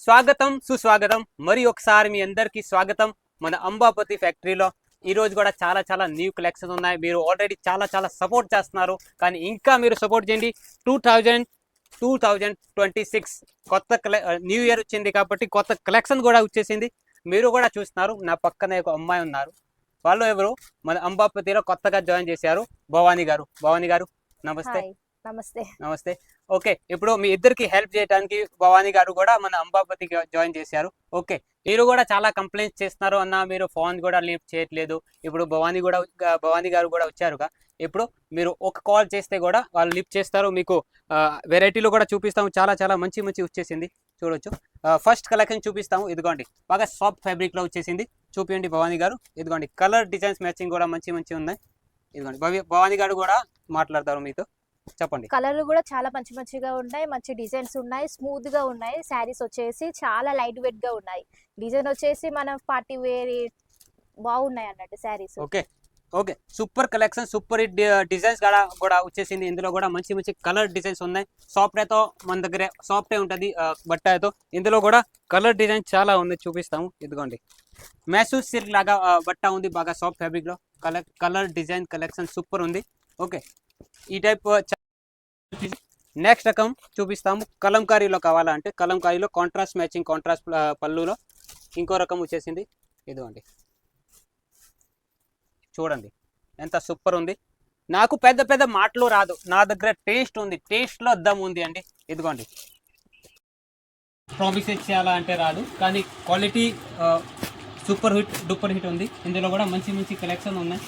స్వాగతం సుస్వాగతం మరి ఒకసారి మీ అందరికీ స్వాగతం మన అంబాపతి ఫ్యాక్టరీలో ఈ రోజు కూడా చాలా న్యూ కలెక్షన్ ఉన్నాయి. మీరు ఆల్రెడీ చాలా సపోర్ట్ చేస్తున్నారు, కానీ ఇంకా మీరు సపోర్ట్ చేయండి. 2026 కొత్త న్యూ ఇయర్ వచ్చింది కాబట్టి కొత్త కలెక్షన్ కూడా వచ్చేసింది. మీరు కూడా చూస్తున్నారు. నా పక్కన ఒక అమ్మాయి ఉన్నారు. వాళ్ళు ఎవరు? మన అంబాపతిలో కొత్తగా జాయిన్ చేశారు, భవానీ గారు. నమస్తే. నమస్తే. ఓకే, ఇప్పుడు మీ ఇద్దరికి హెల్ప్ చేయడానికి భవానీ గారు కూడా మన అంబాపతికి జాయిన్ చేశారు. ఓకే, మీరు కూడా చాలా కంప్లైంట్స్ చేస్తున్నారు అన్న, మీరు ఫోన్ కూడా లిఫ్ట్ చేయట్లేదు. ఇప్పుడు భవానీ గారు కూడా వచ్చారుగా. ఇప్పుడు మీరు ఒక కాల్ చేస్తే కూడా వాళ్ళు లిఫ్ట్ చేస్తారు. మీకు వెరైటీలో కూడా చూపిస్తాము. చాలా మంచి వచ్చేసింది. చూడొచ్చు. ఫస్ట్ కలెక్షన్ చూపిస్తాము. ఇదిగోండి, బాగా సాఫ్ట్ ఫ్యాబ్రిక్లో వచ్చేసింది. చూపించండి భవానీ గారు. ఇదిగోండి, కలర్ డిజైన్స్ మ్యాచింగ్ కూడా మంచి ఉన్నాయి. ఇదిగోండి, భవానీ గారు కూడా మాట్లాడతారు మీతో. చెప్పండి. కలర్లు కూడా చాలా మంచిగా ఉన్నాయి. మంచి డిజైన్స్ ఉన్నాయి, స్మూత్ గా ఉన్నాయి. శారీస్ వచ్చేసి చాలా లైట్ వెయిట్ గా ఉన్నాయి. డిజైన్ వచ్చేసి మన పార్టీ వేర్ బాగున్నాయి అన్నట్టు saris. Okay, super collection, super hit designs కూడా వచ్చేసింది. ఇందులో కూడా మంచి కలర్ డిజైన్స్ ఉన్నాయి. సాఫ్ట్వేర్తో మన దగ్గర సాఫ్ట్వేర్ ఉంటుంది బట్టతో. ఇందులో కూడా కలర్ డిజైన్ చాలా ఉంది, చూపిస్తాము. ఇదిగోండి, మైసూర్ సిల్క్ లాగా బట్ట ఉంది, బాగా సాఫ్ట్ ఫ్యాబ్రిక్ లో. కలర్ డిజైన్ కలెక్షన్ సూపర్ ఉంది. ఓకే, ఈ టైప్. నెక్స్ట్ రకం చూపిస్తాము. కలంకారీలో కావాలంటే కలంకారీలో కాంట్రాస్ట్ మ్యాచింగ్, కాంట్రాస్ట్ పళ్ళులో ఇంకో రకం వచ్చేసింది. ఇదిగోండి, చూడండి ఎంత సూపర్ ఉంది. నాకు పెద్ద మాటలు రాదు, నా దగ్గర టేస్ట్ ఉంది. టేస్ట్లో దమ్ ఉంది అండి. ఇదిగోండి, ప్రామిస్ చేయాలా అంటే రాదు, కానీ క్వాలిటీ సూపర్ హిట్ ఉంది. ఇందులో కూడా మంచి కలెక్షన్ ఉన్నాయి.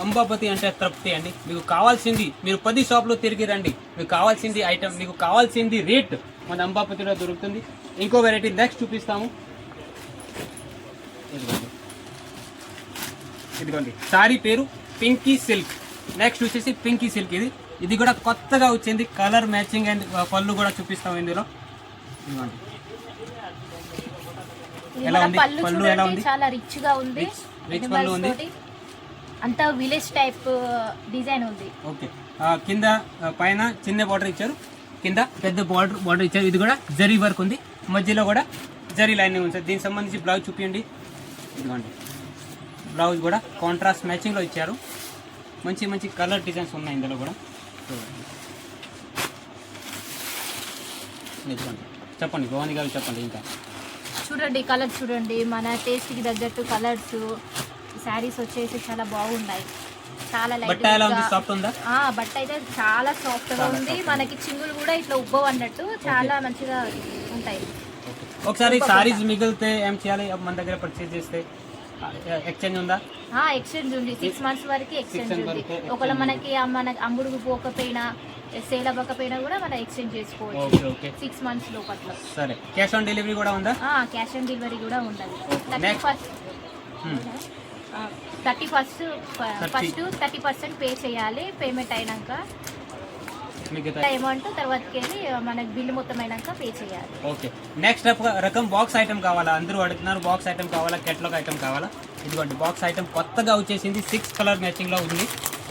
అంబాపతి అంటే తృప్తి అండి. మీకు కావాల్సింది, మీరు 10 షాపులు తిరిగి రండి, మీకు కావాల్సింది ఐటమ్, మీకు కావాల్సింది రేట్ మన అంబాపతిలో దొరుకుతుంది. ఇంకో వెరైటీ నెక్స్ట్ చూపిస్తాము. ఇదిగోండి, సారీ పేరు పింకీ సిల్క్. నెక్స్ట్ వచ్చేసి పింకీ సిల్క్. ఇది కూడా కొత్తగా వచ్చింది. కలర్ మ్యాచింగ్ అండ్ పళ్ళు కూడా చూపిస్తాము ఇందులో. ఇదిగోండి, ఎలా ఉంది పళ్ళు? ఎలా ఉంది? చాలా రిచ్ గా ఉంది. రిచ్ పళ్ళు ఉంది. అంతా విలేజ్ టైప్ డిజైన్ ఉంది. ఓకే, కింద పైన చిన్న బార్డర్ ఇచ్చారు, కింద పెద్ద బార్డర్ ఇచ్చారు. ఇది కూడా జరీ వర్క్ ఉంది, మధ్యలో కూడా జరీ లైనింగ్ ఉంది. దీనికి సంబంధించి బ్లౌజ్ చూపించండి. ఇదిగోండి, బ్లౌజ్ కూడా కాంట్రాస్ట్ మ్యాచింగ్లో ఇచ్చారు. మంచి కలర్ డిజైన్స్ ఉన్నాయి ఇందులో కూడా. చెప్పండి భవానీ గారు, చెప్పండి. ఇంకా చూడండి, కలర్ చూడండి, మన టేస్ట్కి తగ్గట్టు కలర్స్. శారీస్ వచ్చేసి చాలా బాగున్నాయి. చాలా లైట్. బట్ట అయితే చాలా సాఫ్ట్ గా ఉంది. మనకి చింగులు కూడా ఇట్లా ఉబ్బవు అన్నట్టు చాలా మంచిగా ఉంటాయి. ఒకసారి సారీస్ మిగిలితే ఏం చేయాలి? మన దగ్గర పర్చేజ్ చేస్తే ఎక్స్చేంజ్ ఉందా? ఎక్స్చేంజ్ ఉంది. 6 months వరకు ఎక్స్చేంజ్ ఉంది. ఒకవేళ మన అమ్ముడు పోకపోయినా, సేల్ అవ్వకపోయినా కూడా మనం ఎక్స్చేంజ్ చేసుకోవచ్చు 6 months లోపల. సరే, క్యాష్ ఆన్ డెలివరీ కూడా ఉందా? క్యాష్ ఆన్ డెలివరీ కూడా ఉండదు. 30% పే చేయాలి. పేమెంట్ అయినాక అమౌంట్ తర్వాతకి వెళ్ళి మనకి బిల్లు మొత్తం అయినాక పే చేయాలి. ఓకే, నెక్స్ట్ రకం బాక్స్ ఐటమ్ కావాలా? అందరూ అడుగుతున్నారు బాక్స్ ఐటమ్ కావాలా, కెట్లాగ్ ఐటమ్ కావాలా. ఇదిగోండి, బాక్స్ ఐటమ్ కొత్తగా వచ్చేసింది. 6 కలర్ మ్యాచింగ్ లో ఉంది.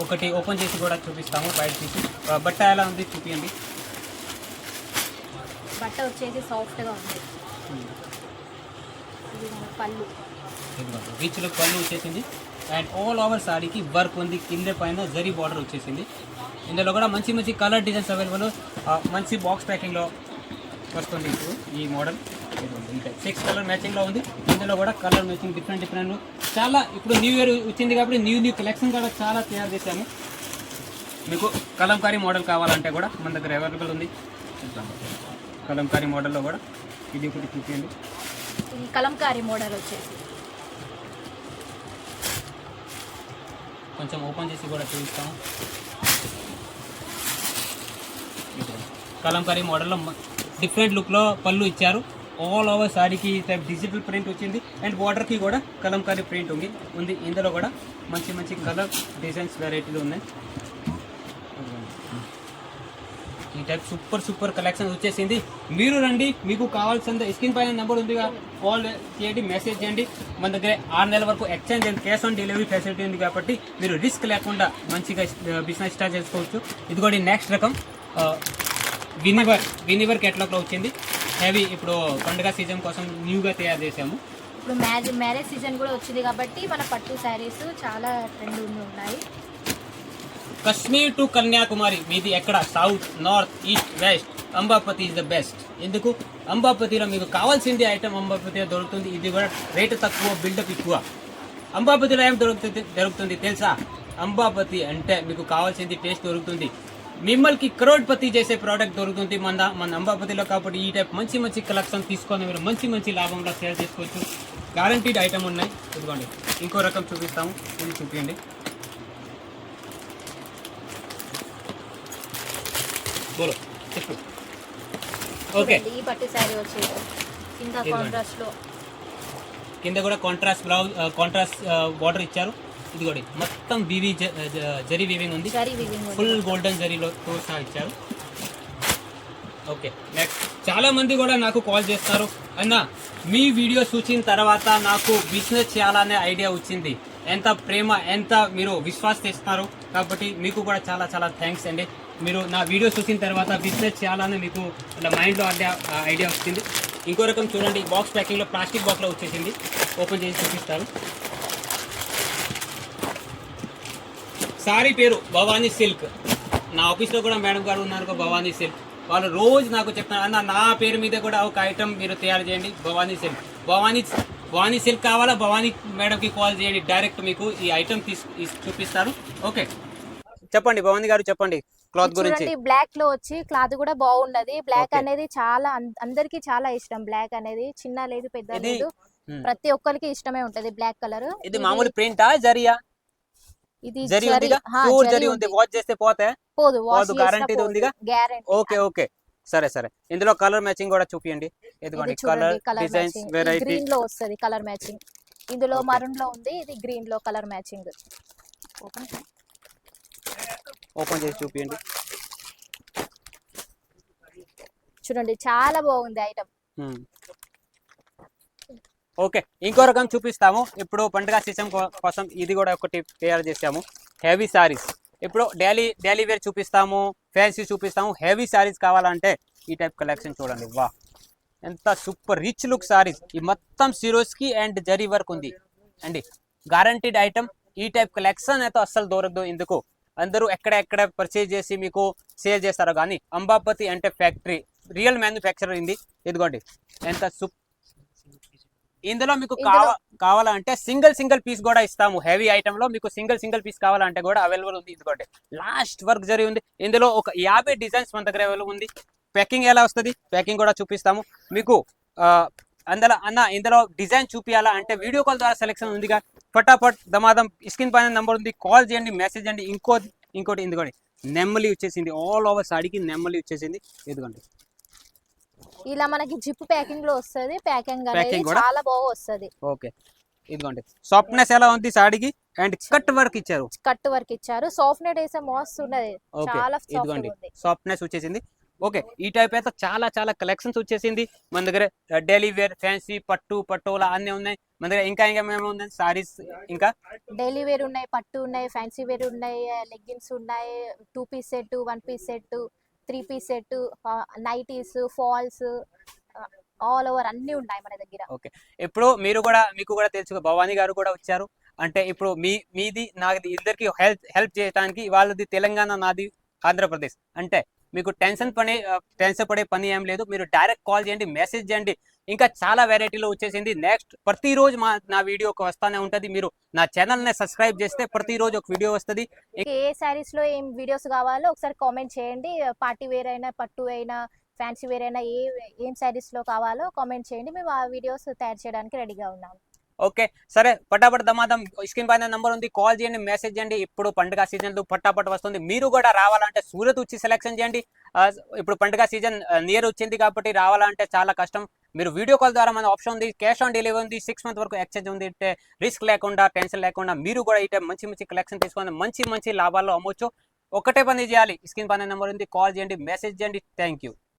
ఒకటి ఓపెన్ చేసి కూడా చూపిస్తాము, బయట తీసి. బట్ట ఎలా ఉంది చూపించండి. బట్ట వచ్చేసి సాఫ్ట్ గా ఉంది. పళ్ళు రీచ్లో పళ్ళు వచ్చేసింది. అండ్ ఆల్ ఓవర్ సారీకి వర్క్ ఉంది. కింద పైన జరీ బార్డర్ వచ్చేసింది. ఇందులో కూడా మంచి కలర్ డిజైన్స్ అవైలబుల్. మంచి బాక్స్ ప్యాకింగ్లో వస్తుంది ఇప్పుడు ఈ మోడల్. 6 కలర్ మ్యాచింగ్లో ఉంది. ఇందులో కూడా కలర్ మ్యాచింగ్ డిఫరెంట్ చాలా. ఇప్పుడు న్యూ ఇయర్ వచ్చింది కాబట్టి న్యూ కలెక్షన్ కూడా చాలా తయారు చేశాము. మీకు కలంకారీ మోడల్ కావాలంటే కూడా మన దగ్గర అవైలబుల్ ఉంది. కలంకారీ మోడల్లో కూడా ఇది ఒకటి చూపించండి. ఇది కలంకారీ మోడల్ వచ్చేసి కొంచెం ఓపెన్ చేసి కూడా చూపిస్తాము. కలంకారీ మోడల్లో డిఫరెంట్ లుక్లో పళ్ళు ఇచ్చారు. ఆల్ ఓవర్ సారీకి టైప్ డిజిటల్ ప్రింట్ వచ్చింది. అండ్ బార్డర్కి కూడా కలంకారీ ప్రింట్ ఉంది. ఇందులో కూడా మంచి కలర్ డిజైన్స్ వెరైటీలు ఉన్నాయి. ఈ టైప్ సూపర్ కలెక్షన్ వచ్చేసింది. మీరు రండి, మీకు కావాల్సిన స్క్రీన్ పైన నెంబర్ ఉంది, కాల్ చేయండి, మెసేజ్ చేయండి. మన దగ్గర 6 నెలల వరకు exchange and cash on delivery facility ఉంది కాబట్టి మీరు రిస్క్ లేకుండా మంచిగా బిజినెస్ స్టార్ట్ చేసుకోవచ్చు. ఇది కూడా నెక్స్ట్ రకం వినివర్ కేటలాగ్లో వచ్చింది. హెవీ ఇప్పుడు పండుగ సీజన్ కోసం న్యూగా తయారు చేసాము. ఇప్పుడు మ్యారేజ్ సీజన్ కూడా వచ్చింది కాబట్టి మన పట్టు శారీస్ చాలా ట్రెండ్ ఉన్నాయి. కశ్మీర్ టు కన్యాకుమారి, మీది ఎక్కడ south, north, east, west, Ambapati is the best. ఎందుకు అంబాపతిలో మీకు కావాల్సింది ఐటమ్ అంబాపతిలో దొరుకుతుంది. ఇది కూడా రేటు తక్కువ, బిల్డప్ ఎక్కువ. అంబాపతిలో ఏం దొరుకుతుంది తెలుసా? అంబాపతి అంటే మీకు కావాల్సింది టేస్ట్ దొరుకుతుంది. మిమ్మల్ని కరోడ్పతి చేసే ప్రోడక్ట్ దొరుకుతుంది మన అంబాపతిలో. కాబట్టి ఈ టైప్ మంచి మంచి కలెక్షన్ తీసుకొని మీరు మంచి లాభంలో సేల్ చేసుకోవచ్చు. గ్యారంటీడ్ ఐటమ్ ఉన్నాయి. ఇదిగోండి ఇంకో రకం చూపిస్తాము, ఇది చూపించండి. బోలో చెప్పు. ఓకే, ఈ పట్టు శారీ వచ్చేది కింద కాంట్రాస్ట్ లో, కింద కూడా కాంట్రాస్ట్ బ్లౌజ్, కాంట్రాస్ట్ బార్డర్ ఇచ్చారు. ఇది కూడా మొత్తం జరీ వీవింగ్ ఉంది, ఫుల్ గోల్డెన్ జరీలో సహా ఇచ్చారు. ఓకే, నెక్స్ట్ చాలా మంది కూడా నాకు కాల్ చేస్తారు, అన్న మీ వీడియో చూసిన తర్వాత నాకు బిజినెస్ చేయాలనే ఐడియా వచ్చింది. ఎంత ప్రేమ, ఎంత మీరు విశ్వాసం చేస్తున్నారు. కాబట్టి మీకు కూడా చాలా థ్యాంక్స్ అండి. మీరు నా వీడియో చూసిన తర్వాత బిజినెస్ చేయాలని మీకు మైండ్లో ఐడియా వచ్చింది. ఇంకో రకం చూడండి, బాక్స్ ప్యాకింగ్లో ప్లాస్టిక్ బాక్స్లో వచ్చేసింది. ఓపెన్ చేసి చూపిస్తారు. సారీ పేరు భవానీ సిల్క్. నా ఆఫీస్లో కూడా మేడం గారు ఉన్నారు, భవానీ సిల్క్. వాళ్ళు రోజు నాకు చెప్తారు, అన్న నా పేరు మీద కూడా ఒక ఐటమ్ మీరు తయారు చేయండి, భవానీ సిల్క్. భవానీ సిల్క్ కావాలా, భవానీ మేడంకి కాల్ చేయండి, డైరెక్ట్ మీకు ఈ ఐటమ్ చూపిస్తారు. ఓకే, చెప్పండి భవానీ గారు, చెప్పండి క్లాత్ గురించి. బ్లాక్ లో వచ్చి క్లాత్ కూడా బాగున్నది. బ్లాక్ అనేది చాలా అందరికి చాలా ఇష్టం. బ్లాక్ అనేది చిన్న లేదు పెద్ద లేదు, ప్రతి ఒక్కరికి ఇష్టమే ఉంటది బ్లాక్ కలర్. ఇది మామూలు ప్రింటా, జరియా? ఇది జరీ ఉందిగా, ప్యూర్ జరీ ఉంది. వాష్ చేస్తే పోదు, గ్యారంటీ ఉందిగా. ఓకే ఓకే, సరే. ఇందులో కలర్ మ్యాచింగ్ కూడా చూపియండి. ఇదిగోండి కలర్ డిజైన్స్ వెరైటీ. గ్రీన్ లో వస్తది కలర్ మ్యాచింగ్. ఇందులో మరూన్ లో ఉంది, ఇది గ్రీన్ లో కలర్ మ్యాచింగ్. ఓపెన్ చేసి చూపియండి. చూడండి చాలా బాగుంది ఐటమ్. ఓకే, ఇంకో రకం చూపిస్తాము. ఇప్పుడు పండుగ సీజన్ కోసం ఇది కూడా ఒకటి తయారు చేసాము, హెవీ సారీస్. ఇప్పుడు డైలీ వేర్ చూపిస్తాము, ఫ్యాన్సీ చూపిస్తాము. హెవీ సారీస్ కావాలంటే ఈ టైప్ కలెక్షన్ చూడండి. వా, ఎంత సూపర్ రిచ్ లుక్ సారీస్. ఈ మొత్తం సిరోస్కి అండ్ జరీ వర్క్ ఉంది అండి, గ్యారంటీడ్ ఐటమ్. ఈ టైప్ కలెక్షన్ అయితే అస్సలు దొరకదు. ఎందుకు అందరూ ఎక్కడ పర్చేజ్ చేసి మీకు సేల్ చేస్తారు, కానీ అంబాపతి అంటే ఫ్యాక్టరీ, రియల్ మ్యానుఫ్యాక్చరర్ ఉంది. ఇదిగోండి ఎంత సూపర్. ఇందులో మీకు కావాలంటే సింగిల్ పీస్ కూడా ఇస్తాము. హెవీ ఐటమ్ లో మీకు సింగిల్ పీస్ కావాలంటే కూడా అవైలబుల్ ఉంది. ఇదిగోండి లాస్ట్ వర్క్ జరిగి ఉంది. ఇందులో ఒక 50 డిజైన్స్ మన దగ్గర అవైలబుల్ ఉంది. ప్యాకింగ్ ఎలా వస్తుంది, ప్యాకింగ్ కూడా చూపిస్తాము మీకు. ఇందులో డిజైన్ చూపించాలా అంటే వీడియో కాల్ ద్వారా సెలెక్షన్ ఉందిగా, ఫటాఫట్ దమాదం స్క్రీన్ పైన నెంబర్ ఉంది, కాల్ చేయండి, మెసేజ్ చేయండి. ఇంకోటి ఇదిగోండి నెమ్మలి వచ్చేసింది, ఆల్ ఓవర్ సాడీకి నెమ్మలి వచ్చేసింది. ఇదిగోండి ఇలా మనకి జిప్ ప్యాకింగ్ లో వస్తది. ప్యాకింగ్ అనేది చాలా బాగా వస్తది. ఓకే, ఇదిగోండి సాఫ్ట్నెస్ ఎలా ఉంది సాడీకి, అండ్ కట్ వర్క్ ఇచ్చారు. సాఫ్ట్నెస్ వేసే మస్తు ఉన్నది, చాలా ఇదిగోండి సాఫ్ట్నెస్ వచ్చేసింది. ఓకే, ఈ టైప్ అయితే చాలా కలెక్షన్స్ వచ్చేసింది మన దగ్గర. డైలీ వేర్, ఫ్యాన్సీ, పట్టులా అన్నీ ఉన్నాయి మన దగ్గర. ఇంకా మేము ఉన్నాయి సారీస్, ఇంకా డైలీ వేర్ ఉన్నాయి, పట్టు ఉన్నాయి, ఫ్యాన్సీ వేర్ ఉన్నాయి, లెగ్గిన్స్ ఉన్నాయి, 2 piece set, 1 piece set, 3 piece set, nighties, falls, all over అన్ని ఉన్నాయి మన దగ్గర. ఓకే, ఇప్పుడు మీకు కూడా తెలుసు, భవానీ గారు కూడా వచ్చారు. అంటే ఇప్పుడు మీది నాది ఇద్దరికి హెల్ప్ చేయడానికి. వాళ్ళది తెలంగాణ, నాది ఆంధ్రప్రదేశ్. అంటే మీకు టెన్షన్ పడే పని ఏం లేదు. మీరు డైరెక్ట్ కాల్ చేయండి, మెసేజ్ చేయండి. ఇంకా చాలా వెరైటీలో వచ్చేసింది. నెక్స్ట్ ప్రతిరోజు నా వీడియో వస్తానే ఉంటుంది. మీరు నా ఛానల్ని సబ్స్క్రైబ్ చేస్తే ప్రతిరోజు ఒక వీడియో వస్తుంది. ఏ శారీస్ లో ఏం వీడియోస్ కావాలో ఒకసారి కామెంట్ చేయండి. పార్టీ వేర్ అయినా, పట్టు అయినా, ఫ్యాన్సీ వేర్ అయినా, ఏం శారీస్ లో కావాలో కామెంట్ చేయండి. మేము ఆ వీడియోస్ తయారు చేయడానికి రెడీగా ఉన్నాము. ఓకే, సరే, పటాపట్ దమాదం స్క్రీన్ పైన నెంబర్ ఉంది, కాల్ చేయండి, మెసేజ్ చేయండి. ఇప్పుడు పండుగ సీజన్ పటాపట్ వస్తుంది. మీరు కూడా రావాలంటే సూరత్ వచ్చి సెలెక్షన్ చేయండి. ఇప్పుడు పండుగ సీజన్ నియర్ వచ్చింది కాబట్టి రావాలంటే చాలా కష్టం. మీరు వీడియో కాల్ ద్వారా మన ఆప్షన్ ఉంది, క్యాష్ ఆన్ డెలివరీ ఉంది, 6 months వరకు ఎక్స్చేంజ్ ఉంది. రిస్క్ లేకుండా, టెన్షన్ లేకుండా మీరు కూడా ఈ టైం మంచి కలెక్షన్ తీసుకొని మంచి లాభాల్లో అమ్మొచ్చు. ఒకటే పని చేయాలి, స్క్రీన్ పైన నెంబర్ ఉంది, కాల్ చేయండి, మెసేజ్ చేయండి. Thank you.